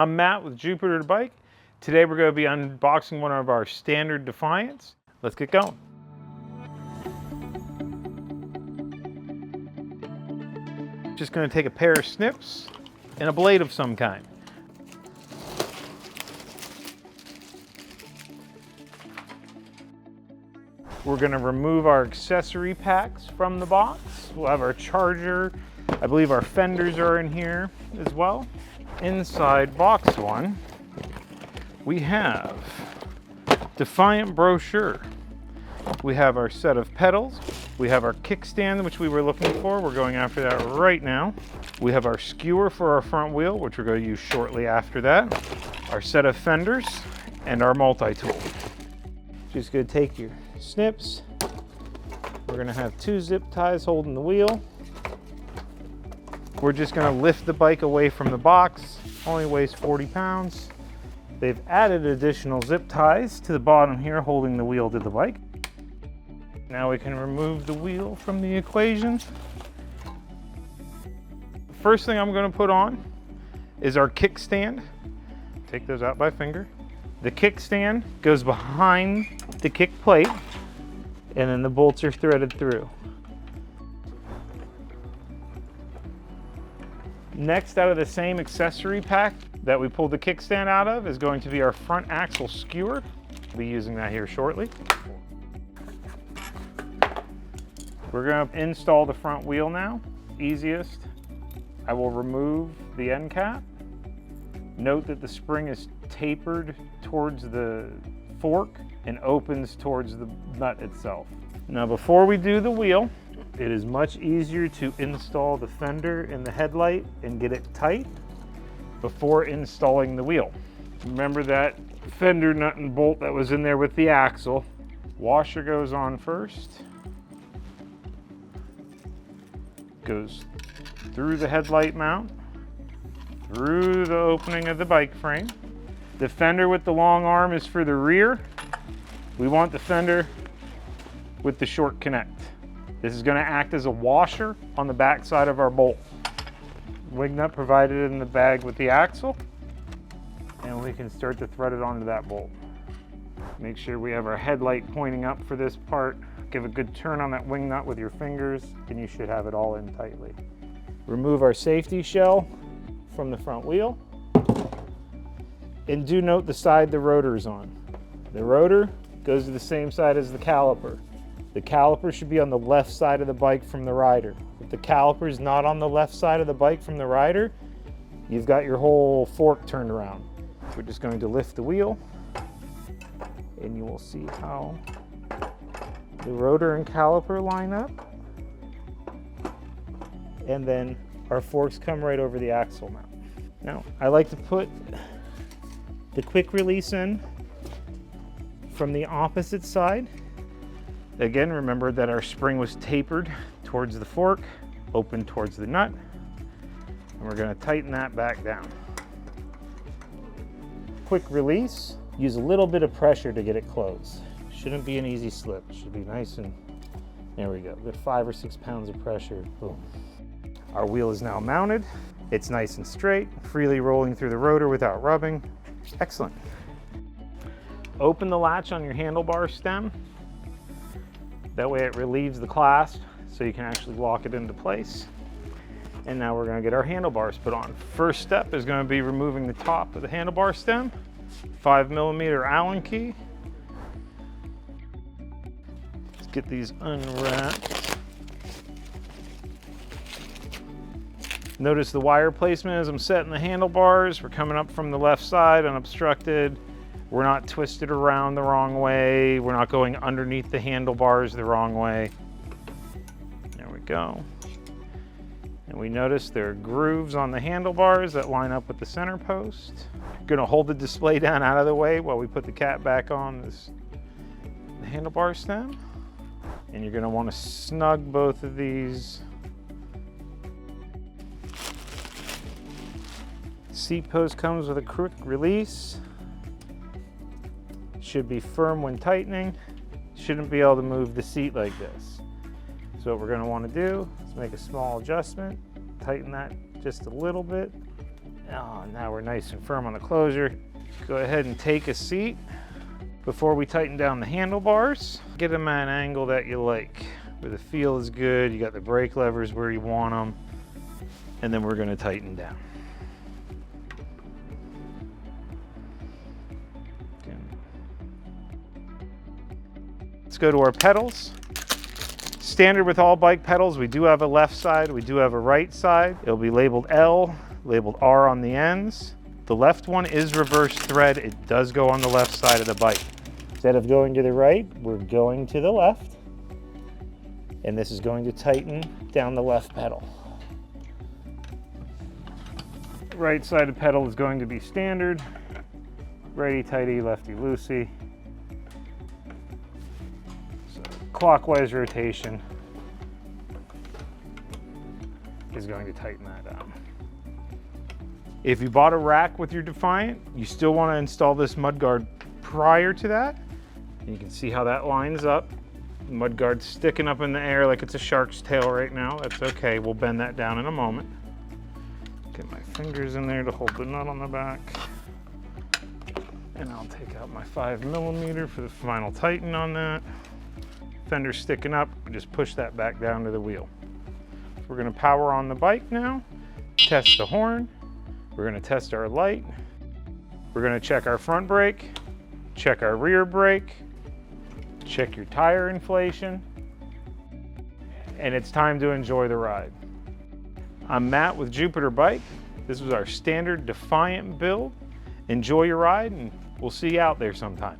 I'm Matt with Jupiter Bike. Today we're going to be unboxing one of our standard Defiants. Let's get going. Just going to take a pair of snips and a blade of some kind. We're going to remove our accessory packs from the box. We'll have our charger. I believe our fenders are in here as well. Inside box one, we have Defiant brochure. We have our set of pedals. We have our kickstand, which we were looking for. We're going after that right now. We have our skewer for our front wheel, which we're going to use shortly after that. Our set of fenders and our multi-tool. Just going to take your snips. We're going to have 2 zip ties holding the wheel. We're just going to lift the bike away from the box. Only weighs 40 pounds. They've added additional zip ties to the bottom here holding the wheel to the bike. Now we can remove the wheel from the equation. First thing I'm going to put on is our kickstand. Take those out by finger. The kickstand goes behind the kick plate, and then the bolts are threaded through. Next, out of the same accessory pack that we pulled the kickstand out of is going to be our front axle skewer. We'll be using that here shortly. We're going to install the front wheel now. Easiest, I will remove the end cap. Note that the spring is tapered towards the fork and opens towards the nut itself. Now before we do the wheel, it is much easier to install the fender in the headlight and get it tight before installing the wheel. Remember that fender nut and bolt that was in there with the axle. Washer goes on first. Goes through the headlight mount, through the opening of the bike frame. The fender with the long arm is for the rear. We want the fender with the short connect. This is going to act as a washer on the back side of our bolt. Wing nut provided in the bag with the axle, and we can start to thread it onto that bolt. Make sure we have our headlight pointing up for this part. Give a good turn on that wing nut with your fingers, and you should have it all in tightly. Remove our safety shell from the front wheel. And do note the side the rotor is on. The rotor goes to the same side as the caliper. The caliper should be on the left side of the bike from the rider. If the caliper is not on the left side of the bike from the rider, you've got your whole fork turned around. We're just going to lift the wheel, and you will see how the rotor and caliper line up. And then our forks come right over the axle mount. Now, I like to put the quick release in from the opposite side. Again, remember that our spring was tapered towards the fork, open towards the nut, and we're going to tighten that back down. Quick release, use a little bit of pressure to get it closed. Shouldn't be an easy slip, it should be nice and, there we go, good 5 or 6 pounds of pressure, boom. Our wheel is now mounted, it's nice and straight, freely rolling through the rotor without rubbing, excellent. Open the latch on your handlebar stem. That way it relieves the clasp so you can actually lock it into place. And now we're going to get our handlebars put on. First step is going to be removing the top of the handlebar stem. 5mm Allen key. Let's get these unwrapped. Notice the wire placement as I'm setting the handlebars. We're coming up from the left side unobstructed. We're not twisted around the wrong way. We're not going underneath the handlebars the wrong way. There we go. And we notice there are grooves on the handlebars that line up with the center post. Gonna hold the display down out of the way while we put the cap back on the handlebar stem. And you're gonna wanna snug both of these. Seat post comes with a quick release. Should be firm when tightening. Shouldn't be able to move the seat like this. So what we're going to want to do is make a small adjustment, tighten that just a little bit, Oh, now we're nice and firm on the closure. Go ahead and take a seat before we tighten down the handlebars. Get them at an angle that you like, where the feel is good, you got the brake levers where you want them, and then we're going to tighten down. Let's go to our pedals. Standard with all bike pedals, we do have a left side, we do have a right side. It'll be labeled L, labeled R on the ends. The left one is reverse thread. It does go on the left side of the bike. Instead of going to the right, we're going to the left. And this is going to tighten down the left pedal. Right side of pedal is going to be standard. Righty tighty, lefty loosey. So clockwise rotation is going to tighten that down. If you bought a rack with your Defiant, you still want to install this mudguard prior to that. And you can see how that lines up. The mudguard's sticking up in the air like it's a shark's tail right now. That's okay, we'll bend that down in a moment. Get my fingers in there to hold the nut on the back. And I'll take out my 5mm for the final tighten on that. Fender's sticking up, just push that back down to the wheel. We're gonna power on the bike now, test the horn. We're gonna test our light. We're gonna check our front brake, check our rear brake, check your tire inflation, and it's time to enjoy the ride. I'm Matt with Jupiter Bike. This was our standard Defiant build. Enjoy your ride, and we'll see you out there sometime.